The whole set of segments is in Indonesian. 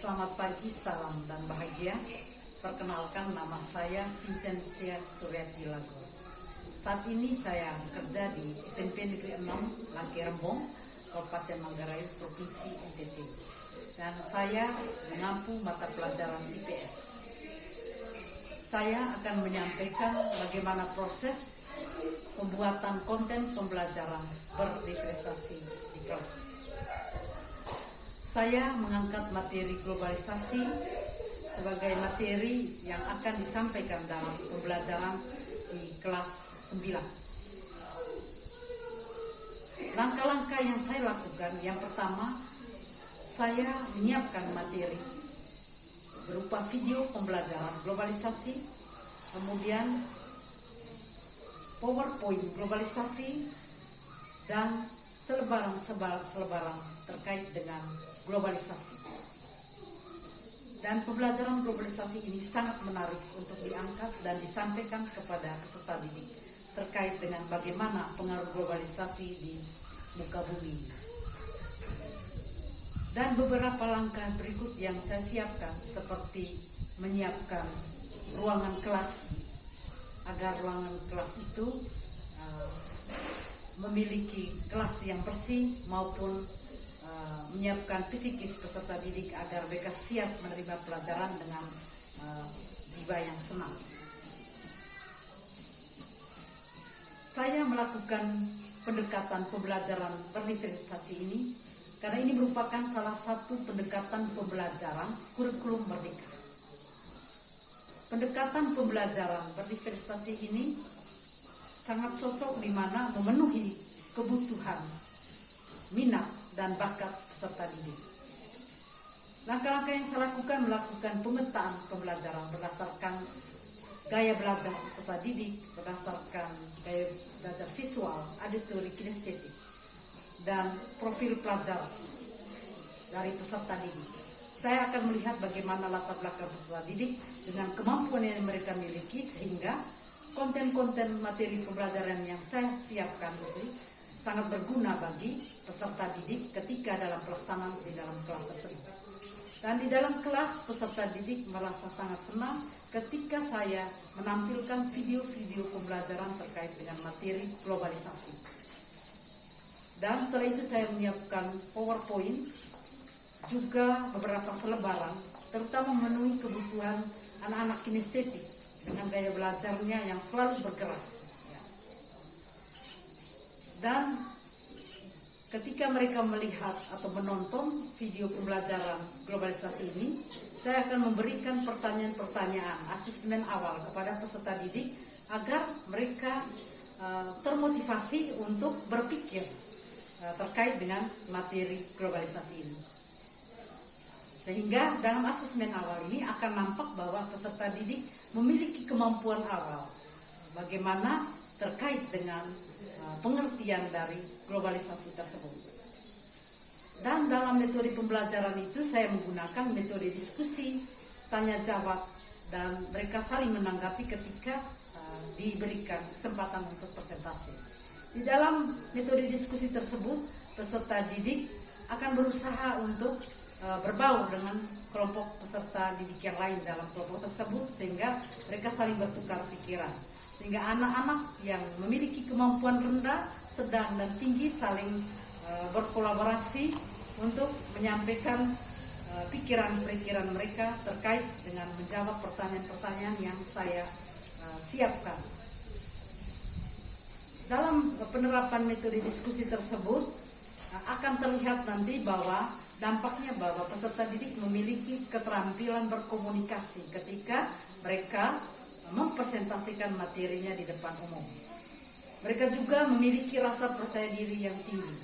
Selamat pagi, salam dan bahagia. Perkenalkan, nama saya Vincentia Suryati Lago. Saat ini saya bekerja di SMP Negeri 6 Langke Rembong, Kabupaten Manggarai, Provinsi NTT. Dan saya mengampu mata pelajaran IPS. Saya akan menyampaikan bagaimana proses pembuatan konten pembelajaran berdiferensiasi di kelas. Saya mengangkat materi globalisasi sebagai materi yang akan disampaikan dalam pembelajaran di kelas 9. Langkah-langkah yang saya lakukan, yang pertama, saya menyiapkan materi berupa video pembelajaran globalisasi, kemudian PowerPoint globalisasi, dan selebaran terkait dengan globalisasi. Dan pembelajaran globalisasi ini sangat menarik untuk diangkat dan disampaikan kepada peserta didik terkait dengan bagaimana pengaruh globalisasi di muka bumi. Dan beberapa langkah berikut yang saya siapkan, seperti menyiapkan ruangan kelas agar ruangan kelas itu memiliki kelas yang bersih, maupun menyiapkan psikis peserta didik agar mereka siap menerima pelajaran dengan jiwa yang senang. Saya melakukan pendekatan pembelajaran berdiferensiasi ini karena ini merupakan salah satu pendekatan pembelajaran kurikulum merdeka. Pendekatan pembelajaran berdiferensiasi ini sangat cocok di mana memenuhi kebutuhan, minat, dan bakat peserta didik. Langkah-langkah yang saya lakukan melakukan pemetaan pembelajaran berdasarkan gaya belajar peserta didik, berdasarkan gaya belajar visual, auditory, kinestetik, dan profil pelajar dari peserta didik. Saya akan melihat bagaimana latar belakang peserta didik dengan kemampuan yang mereka miliki, sehingga konten-konten materi pembelajaran yang saya siapkan itu sangat berguna bagi peserta didik ketika dalam pelaksanaan di dalam kelas tersebut. Dan di dalam kelas, peserta didik merasa sangat senang ketika saya menampilkan video-video pembelajaran terkait dengan materi globalisasi. Dan setelah itu saya menyiapkan PowerPoint, juga beberapa selebaran, terutama memenuhi kebutuhan anak-anak kinestetik dengan gaya belajarnya yang selalu bergerak. Dan ketika mereka melihat atau menonton video pembelajaran globalisasi ini, saya akan memberikan pertanyaan-pertanyaan asesmen awal kepada peserta didik agar mereka termotivasi untuk berpikir terkait dengan materi globalisasi ini. Sehingga dalam asesmen awal ini akan nampak bahwa peserta didik memiliki kemampuan awal bagaimana terkait dengan pengertian dari globalisasi tersebut. Dan dalam metode pembelajaran itu saya menggunakan metode diskusi, tanya jawab, dan mereka saling menanggapi ketika diberikan kesempatan untuk presentasi. Di dalam metode diskusi tersebut, peserta didik akan berusaha untuk berbaur dengan kelompok peserta didik yang lain dalam kelompok tersebut, sehingga mereka saling bertukar pikiran. Sehingga anak-anak yang memiliki kemampuan rendah, sedang, dan tinggi saling berkolaborasi untuk menyampaikan pikiran-pikiran mereka terkait dengan menjawab pertanyaan-pertanyaan yang saya siapkan. Dalam penerapan metode diskusi tersebut akan terlihat nanti bahwa dampaknya bahwa peserta didik memiliki keterampilan berkomunikasi ketika mereka mempresentasikan materinya di depan umum. Mereka juga memiliki rasa percaya diri yang tinggi,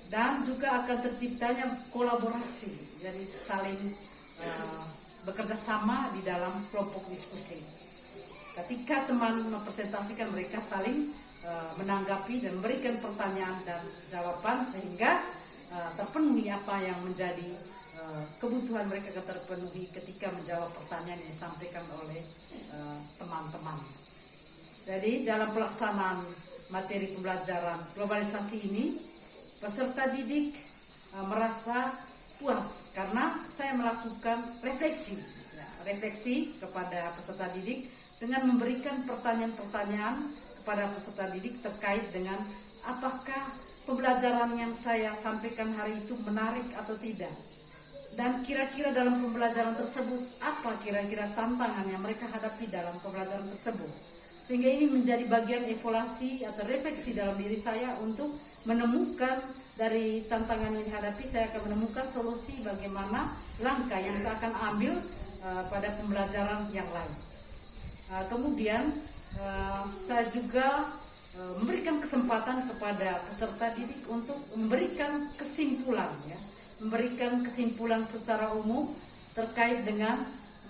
dan juga akan terciptanya kolaborasi, jadi saling bekerja sama di dalam kelompok diskusi. Ketika teman mempresentasikan, mereka saling menanggapi dan memberikan pertanyaan dan jawaban, sehingga terpenuhi apa yang menjadi kebutuhan mereka terpenuhi ketika menjawab pertanyaan yang disampaikan oleh teman-teman. Jadi dalam pelaksanaan materi pembelajaran globalisasi ini, peserta didik merasa puas karena saya melakukan refleksi, ya, refleksi kepada peserta didik dengan memberikan pertanyaan-pertanyaan kepada peserta didik terkait dengan apakah pembelajaran yang saya sampaikan hari itu menarik atau tidak. Dan kira-kira dalam pembelajaran tersebut, apa kira-kira tantangan yang mereka hadapi dalam pembelajaran tersebut. Sehingga ini menjadi bagian evaluasi atau refleksi dalam diri saya untuk menemukan dari tantangan yang dihadapi, saya akan menemukan solusi bagaimana langkah yang saya akan ambil pada pembelajaran yang lain. Kemudian saya juga memberikan kesempatan kepada peserta didik untuk memberikan kesimpulan, ya, memberikan kesimpulan secara umum terkait dengan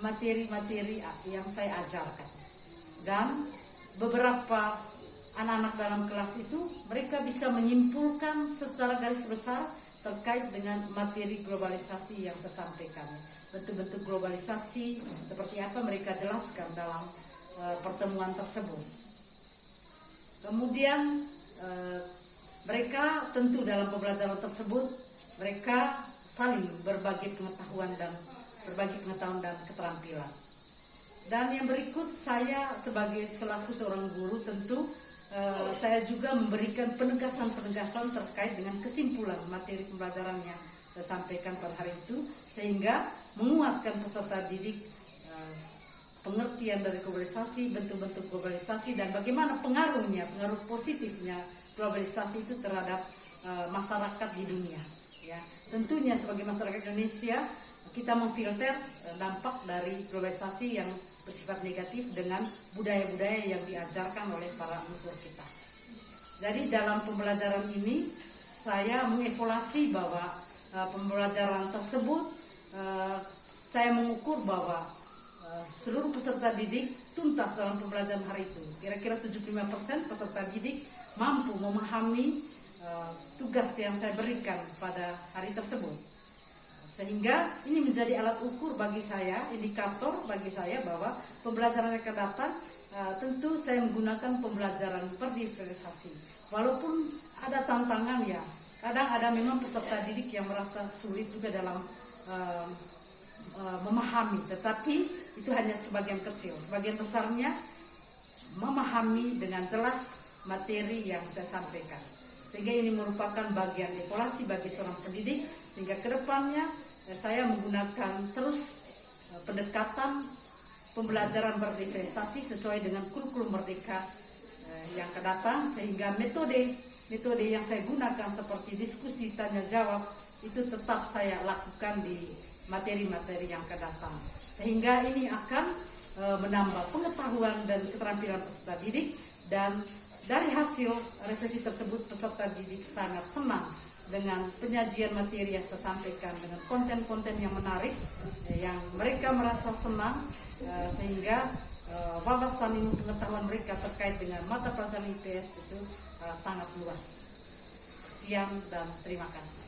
materi-materi yang saya ajarkan. Dan beberapa anak-anak dalam kelas itu mereka bisa menyimpulkan secara garis besar terkait dengan materi globalisasi yang saya sampaikan. Bentuk-bentuk globalisasi seperti apa mereka jelaskan dalam pertemuan tersebut. Kemudian mereka tentu dalam pembelajaran tersebut mereka saling berbagi pengetahuan dan keterampilan. Dan yang berikut, saya sebagai selaku seorang guru tentu saya juga memberikan penegasan-penegasan terkait dengan kesimpulan materi pembelajaran yang saya sampaikan pada hari itu, sehingga menguatkan peserta didik pengertian dari globalisasi, bentuk-bentuk globalisasi, dan bagaimana pengaruh positifnya globalisasi itu terhadap masyarakat di dunia. Ya, tentunya sebagai masyarakat Indonesia kita memfilter dampak dari globalisasi yang bersifat negatif dengan budaya-budaya yang diajarkan oleh para leluhur kita. Jadi dalam pembelajaran ini saya mengevaluasi bahwa pembelajaran tersebut saya mengukur bahwa seluruh peserta didik tuntas dalam pembelajaran hari itu. Kira-kira 75% peserta didik mampu memahami tugas yang saya berikan pada hari tersebut. Sehingga ini menjadi alat ukur bagi saya, indikator bagi saya bahwa pembelajaran yang akan datang tentu saya menggunakan pembelajaran berdiferensiasi. Walaupun ada tantangan, ya, kadang ada memang peserta didik yang merasa sulit juga dalam memahami, tetapi itu hanya sebagian kecil. Sebagian besarnya memahami dengan jelas materi yang saya sampaikan. Sehingga ini merupakan bagian evaluasi bagi seorang pendidik, sehingga kedepannya saya menggunakan terus pendekatan pembelajaran berdiferensiasi sesuai dengan kurikulum Merdeka yang akan datang, sehingga metode yang saya gunakan seperti diskusi tanya jawab itu tetap saya lakukan di materi-materi yang akan datang, sehingga ini akan menambah pengetahuan dan keterampilan peserta didik. Dan dari hasil refleksi tersebut, peserta didik sangat senang dengan penyajian materi yang saya sampaikan, dengan konten-konten yang menarik, yang mereka merasa senang, sehingga wawasan ilmu pengetahuan mereka terkait dengan mata pelajaran IPS itu sangat luas. Sekian dan terima kasih.